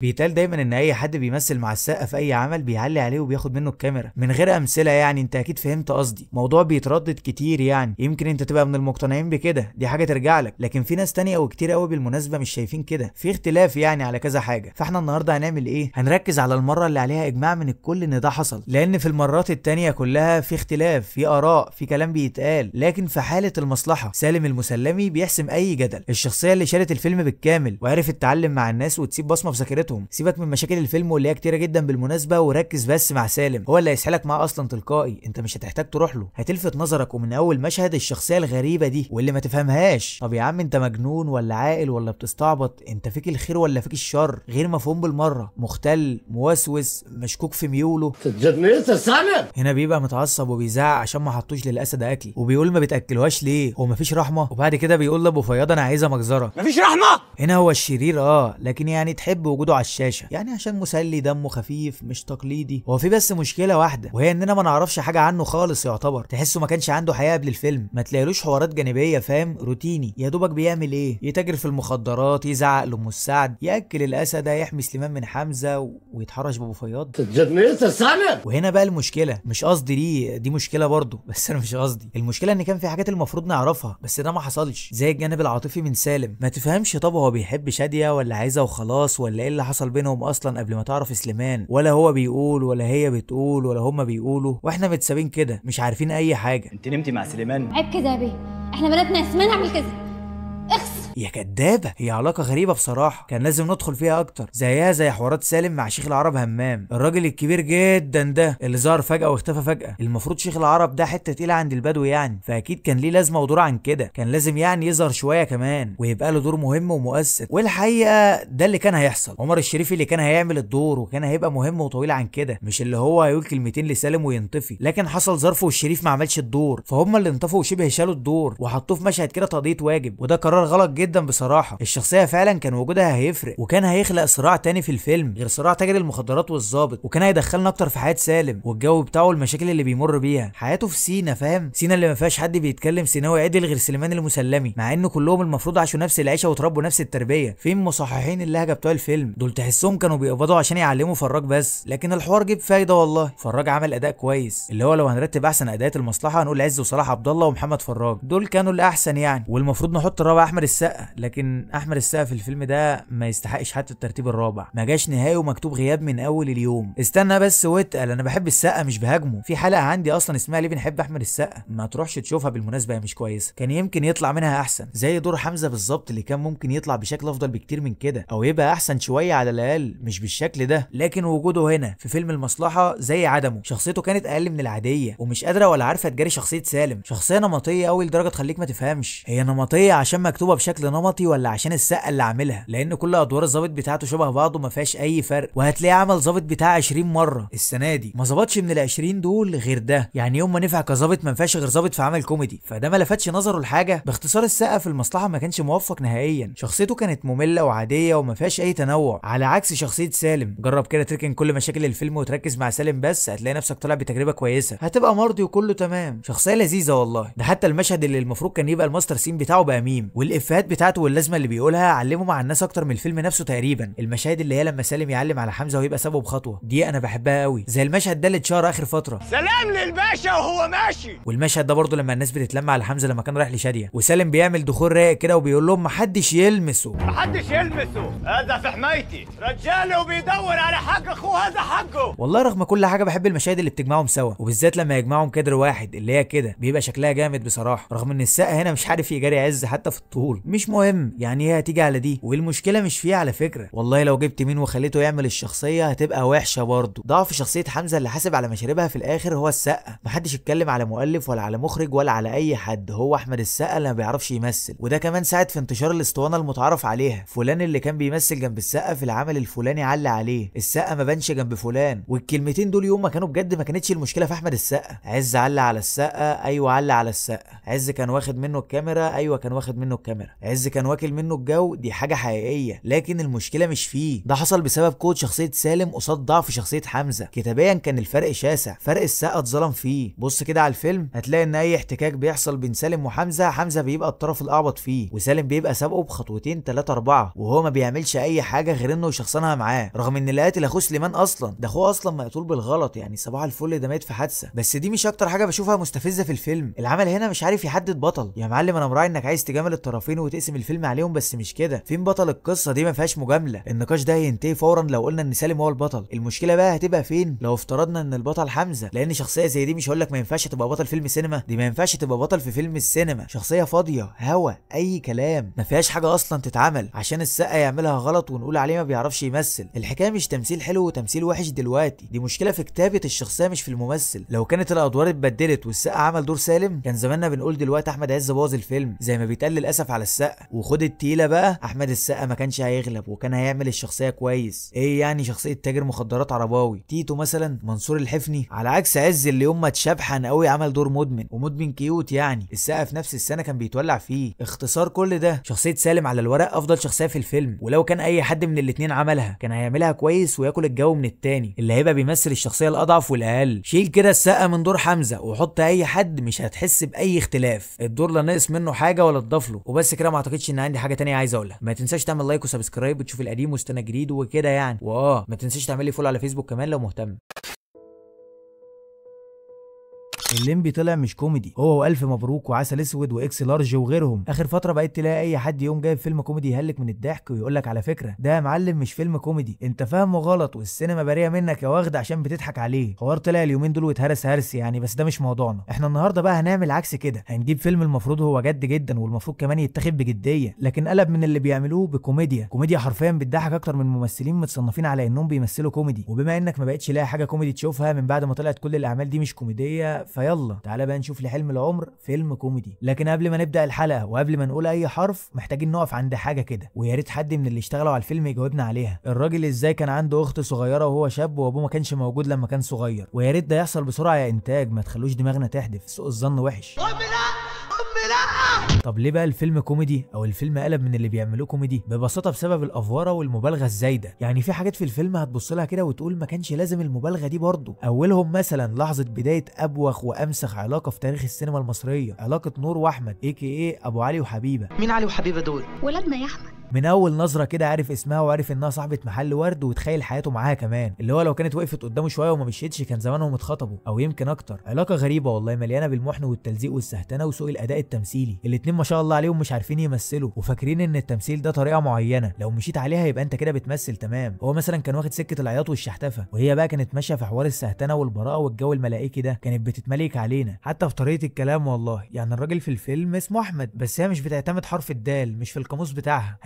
بيتقال دايما ان اي حد بيمثل مع السقا في اي عمل بيعلي عليه وبياخد منه الكاميرا من غير امثله. يعني انت اكيد فهمت قصدي، موضوع بيتردد كتير. يعني يمكن انت تبقى من المقتنعين بكده، دي حاجه ترجع لك، لكن في ناس تانية وكتير قوي بالمناسبه مش شايفين كده، في اختلاف يعني على كذا حاجه. فاحنا النهارده هنعمل ايه؟ هنركز على المره اللي عليها اجماع من الكل ان ده حصل، لان في المرات التانية كلها في اختلاف، في اراء، في كلام بيتقال. لكن في حاله المصلحه سالم المسلمي بيحسم اي جدل. الشخصيه اللي شالت الفيلم بالكامل وعرفت تتعلم مع الناس وتسيب بصمه في ذاكرتهم. سيبك من مشاكل الفيلم واللي هي كتيره جدا بالمناسبه، وركز بس مع سالم، هو اللي هيسحلك معاه اصلا تلقائي، انت مش هتحتاج تروح له، هتلفت نظرك ومن اول مشهد الشخصيه الغريبه دي واللي ما تفهمهاش. طب يا عم انت مجنون ولا عاقل ولا بتستعبط؟ انت فيك الخير ولا فيك الشر؟ غير مفهوم بالمره، مختل، موسوس، مشكوك في ميوله. هنا بيبقى متعصب وبيزعق عشان ما حطوش للاسد اكل، وبيقول ما بتاكلوهاش ليه، هو مفيش رحمه؟ وبعد كده بيقول لابو فياض انا عايزه مجزره، مفيش رحمه. هنا هو الشرير لكن يعني تحب وجوده على الشاشه، يعني عشان مسلي، دمه خفيف، مش تقليدي. هو في بس مشكله واحده، وهي اننا ما نعرفش حاجه عنه خالص، يعتبر تحسه ما كانش عنده حياه قبل الفيلم، ما تلاقيلوش حوارات جانبيه، فاهم؟ روتيني يا دوبك. بيعمل ايه؟ يتاجر في المخدرات، يزعق لام السعد، ياكل الاسد، يحمي سليمان من حمزه ويتحرش بابو فياض. وهنا بقى المشكله، مش قصدي دي مشكله برضه، بس انا مش قصدي. المشكله ان كان في حاجات المفروض نعرفها بس ده ما حصلش، زي الجانب العاطفي من سالم. ما تفهمش طب هو بيحب شاديه ولا عايزها وخلاص، ولا ايه اللي حصل بينهم اصلا قبل ما تعرف سليمان؟ ولا هو بيقول ولا هي بتقول ولا هما بيقولوا، واحنا متسابين كده مش عارفين اي حاجه. انت نمتي مع سليمان؟ عيب كده يا بيه، احنا بنات ناس ما نعمل كده. اخس يا كدابه، هي علاقه غريبه بصراحه، كان لازم ندخل فيها اكتر، زيها زي حوارات سالم مع شيخ العرب همام، الراجل الكبير جدا ده اللي ظهر فجاه واختفى فجاه. المفروض شيخ العرب ده حته تقيله عند البدو يعني، فاكيد كان ليه لازمه ودور عن كده، كان لازم يعني يظهر شويه كمان ويبقى له دور مهم ومؤثر. والحقيقه ده اللي كان هيحصل، عمر الشريف اللي كان هيعمل الدور وكان هيبقى مهم وطويل عن كده، مش اللي هو هيقول كلمتين لسالم وينطفي. لكن حصل ظرف والشريف ما عملش الدور، فهم اللي انطفوا وشبه شالوا الدور وحطوه في مشهد كده تقضيه واجب، وده قرار غلط جدا بصراحه. الشخصيه فعلا كان وجودها هيفرق، وكان هيخلق صراع تاني في الفيلم غير صراع تاجر المخدرات والظابط، وكان هيدخلنا اكتر في حياه سالم والجو بتاعه والمشاكل اللي بيمر بيها، حياته في سينا، فاهم؟ سينا اللي ما فيهاش حد بيتكلم سيناوي عدل غير سليمان المسلمي، مع انه كلهم المفروض عاشوا نفس العيشه وتربوا نفس التربيه. فين مصححين اللهجه بتوع الفيلم دول؟ تحسهم كانوا بيقبضوا عشان يعلموا فراج بس، لكن الحوار جيب فايده والله. فراج عمل اداء كويس، اللي هو لو هنرتب احسن اداءات المصلحه هنقول عز وصلاح عبد الله ومحمد فراج، دول كانوا الاحسن يعني. والمفروض نحط الرابع احمد السقا، لكن احمد السقا في الفيلم ده ما يستحقش حتى الترتيب الرابع، ما جاش نهائي ومكتوب غياب من اول اليوم. استنى بس واتقل، انا بحب السقا مش بهاجمه، في حلقه عندي اصلا اسمها ليه بنحب احمد السقا، ما تروحش تشوفها بالمناسبه، هي مش كويسه، كان يمكن يطلع منها احسن، زي دور حمزه بالظبط اللي كان ممكن يطلع بشكل افضل بكتير من كده، او يبقى احسن شويه على الاقل، مش بالشكل ده. لكن وجوده هنا في فيلم المصلحه زي عدمه، شخصيته كانت اقل من العاديه ومش قادره ولا عارفه تجاري شخصيه سالم، شخصيه نمطيه قوي لدرجه تخليك ما تفهمش هي نمطيه عشان مكتوبه بشكل نمطي ولا عشان السقا اللي عاملها، لان كل ادوار الظابط بتاعته شبه بعض وما فيهاش اي فرق. وهتلاقيه عمل ظابط بتاع 20 مره السنه دي، ما ظبطش من ال 20 دول غير ده، يعني يوم ما نفع كظابط ما ينفعش غير ظابط في عمل كوميدي، فده ما لفتش نظره لحاجه. باختصار السقا في المصلحه ما كانش موفق نهائيا، شخصيته كانت ممله وعاديه وما فيهاش اي تنوع، على عكس شخصيه سالم. جرب كده تركن كل مشاكل الفيلم وتركز مع سالم بس، هتلاقي نفسك طالع بتجربه كويسه، هتبقى مرضي وكله تمام. شخصيه لذيذه والله، ده حتى المشهد اللي المفروض كان يبقى الماستر سين بتاعه بقى ميم، والافيهات بتاعته واللازمه اللي بيقولها علموا مع الناس اكتر من الفيلم نفسه تقريبا. المشاهد اللي هي لما سالم يعلم على حمزه ويبقى سابه بخطوه دي انا بحبها قوي، زي المشهد ده اللي اتشهر اخر فتره، سلام للباشا وهو ماشي. والمشهد ده برضه لما الناس بتتلم على حمزه لما كان رايح لشاديه، وسالم بيعمل دخول رايق كده وبيقول لهم محدش يلمسه، محدش يلمسه، هذا في حمايتي، رجاله وبيدور على حق اخوه، هذا حقه. والله رغم كل حاجه بحب المشاهد اللي بتجمعهم سوا، وبالذات لما يجمعهم كادر واحد اللي هي كده بيبقى شكلها جامد بصراحه، رغم ان السقا هنا مش عارف يجاري عز حتى في الطول، مش مهم يعني هي هتيجي على دي، والمشكله مش فيها على فكره، والله لو جبت مين وخليته يعمل الشخصيه هتبقى وحشه برضه. ضعف شخصيه حمزه اللي حاسب على مشاربها في الاخر هو السقا، محدش اتكلم على مؤلف ولا على مخرج ولا على اي حد، هو احمد السقا اللي ما بيعرفش يمثل، وده كمان ساعد في انتشار الاسطوانه المتعارف عليها، فلان اللي كان بيمثل جنب السقا في العمل الفلاني علق عليه، السقا ما بانش جنب فلان، والكلمتين دول يوم ما كانوا بجد ما كانتش المشكله في احمد السقا. عز علق على السقا، ايوه علق على السقا، عز كان واخد منه الكاميرا، ايوه كان واخد منه الكاميرا، عز كان واكل منه الجو، دي حاجه حقيقيه، لكن المشكله مش فيه، ده حصل بسبب قوه شخصيه سالم قصاد ضعف شخصيه حمزه. كتابيا كان الفرق شاسع، فرق السقا اتظلم فيه. بص كده على الفيلم هتلاقي ان اي احتكاك بيحصل بين سالم وحمزه، حمزه بيبقى الطرف الاعبط فيه، وسالم بيبقى سابقه بخطوتين 3 4، وهو ما بيعملش اي حاجه غير انه يشخصنها معاه، رغم ان اللي قاتل اخوه سليمان اصلا، ده اخوه اصلا مقتول بالغلط، يعني صباح الفل ده مات في حادثه. بس دي مش اكتر حاجه بشوفها مستفزه في الفيلم، العمل هنا مش عارف يحدد بطل. يا معلم انا مراعي انك عايز تجامل الطرفين وتقسم الفيلم عليهم، بس مش كده. فين بطل القصه دي؟ ما فيهاش مجامله. النقاش ده هينتهي فورا لو قلنا ان سالم هو البطل. المشكله بقى هتبقى فين لو افترضنا ان البطل حمزه، لان شخصيه زي دي مش هقول لك ما ينفعش تبقى بطل فيلم سينما، دي ما ينفعش تبقى بطل في فيلم السينما. شخصيه فاضيه هوا اي كلام، ما فيهاش حاجه اصلا تتعمل عشان السقا يعملها غلط ونقول عليه ما بيعرفش يمثل. الحكايه مش تمثيل حلو وتمثيل وحش دلوقتي، دي مشكله في كتابه الشخصيه مش في الممثل. لو كانت الادوار اتبدلت والسقا عمل دور سالم، كان زماننا بنقول دلوقتي احمد عز بوظ الفيلم زي ما بيتقال للاسف على السقا. وخد التقيله بقى، احمد السقا ما كانش هيغلب وكان هيعمل الشخصيه كويس. ايه يعني شخصيه تاجر مخدرات عرباوي تيتو مثلا، منصور الحفني، على عكس عز اللي يوم ما اتشبحن قوي عمل دور مدمن، ومدمن كيوت يعني. السقا في نفس السنه كان بيتولع فيه. اختصار كل ده، شخصيه سالم على الورق افضل شخصيه في الفيلم، ولو كان اي حد من الاتنين عملها كان هيعملها كويس وياكل الجو من التاني اللي هيبقى بيمثل الشخصيه الاضعف والاقل. شيل كده السقا من دور حمزه وحط اي حد، مش هتحس باي اختلاف. الدور لا ناقص منه حاجه ولا تضاف له. وبس كده، ما اعتقدش ان عندي حاجه تانية عايز اقولها. ما تنساش تعمل لايك وسبسكرايب وتشوف القديم واستنى جديد وكده يعني. ما تنساش تعمل لي فولو على فيسبوك كمان لو مهتم. الليمبي طلع مش كوميدي، هو والف مبروك وعسل اسود واكس لارج وغيرهم. اخر فتره بقيت تلاقي اي حد يوم جايب فيلم كوميدي يهلك من الضحك ويقول لك على فكره ده يا معلم مش فيلم كوميدي، انت فاهمه غلط والسينما بريئه منك يا واخد عشان بتضحك عليه. حوار طلع اليومين دول واتهرس هرس يعني، بس ده مش موضوعنا. احنا النهارده بقى هنعمل عكس كده، هنجيب فيلم المفروض هو جد جدا والمفروض كمان يتاخد بجديه، لكن قلب من اللي بيعملوه بكوميديا. كوميديا حرفيا بتضحك اكتر من ممثلين متصنفين على انهم بيمثلوا كوميدي. وبما انك ما بقتش لاقي حاجه كوميدي تشوفها من بعد ما طلعت كل الاعمال دي مش كوميديه، فيلا تعالى بقى نشوف لحلم العمر فيلم كوميدي. لكن قبل ما نبدا الحلقه وقبل ما نقول اي حرف، محتاجين نقف عند حاجه كده، ويا ريت حد من اللي اشتغلوا على الفيلم يجاوبنا عليها. الراجل ازاي كان عنده اخت صغيره وهو شاب وابوه ما كانش موجود لما كان صغير؟ ويا ريت ده يحصل بسرعه يا انتاج، ما تخلوش دماغنا تحدف، سوء الظن وحش. طب ليه بقى الفيلم كوميدي او الفيلم قلب من اللي بيعملوه كوميدي؟ ببساطه بسبب الافوره والمبالغه الزايده. يعني في حاجات في الفيلم هتبص لها كده وتقول ما كانش لازم المبالغه دي برضه. اولهم مثلا لحظه بدايه ابوخ وامسخ علاقه في تاريخ السينما المصريه، علاقه نور واحمد AKA ابو علي وحبيبه. مين علي وحبيبه دول؟ ولادنا يا احمد. من اول نظره كده عارف اسمها وعارف انها صاحبه محل ورد، وتخيل حياته معاها كمان، اللي هو لو كانت وقفت قدامه شويه وما مشيتش كان زمانهم اتخطبوا او يمكن اكتر. علاقه غريبه والله، مليانه بالمحن والتلزيق والسهتنه وسوء الاداء التمثيلي. الاتنين ما شاء الله عليهم مش عارفين يمثلوا وفاكرين ان التمثيل ده طريقه معينه لو مشيت عليها يبقى انت كده بتمثل تمام. هو مثلا كان واخد سكه العياط والشحتفه، وهي بقى كانت ماشيه في حوار السهتنه والبراءه والجو الملائكي ده، كانت بتتملك علينا حتى في طريقه الكلام والله. يعني الراجل في الفيلم اسمه احمد، بس هي مش بتعتمد حرف الدال، مش في القاموس بتاعها.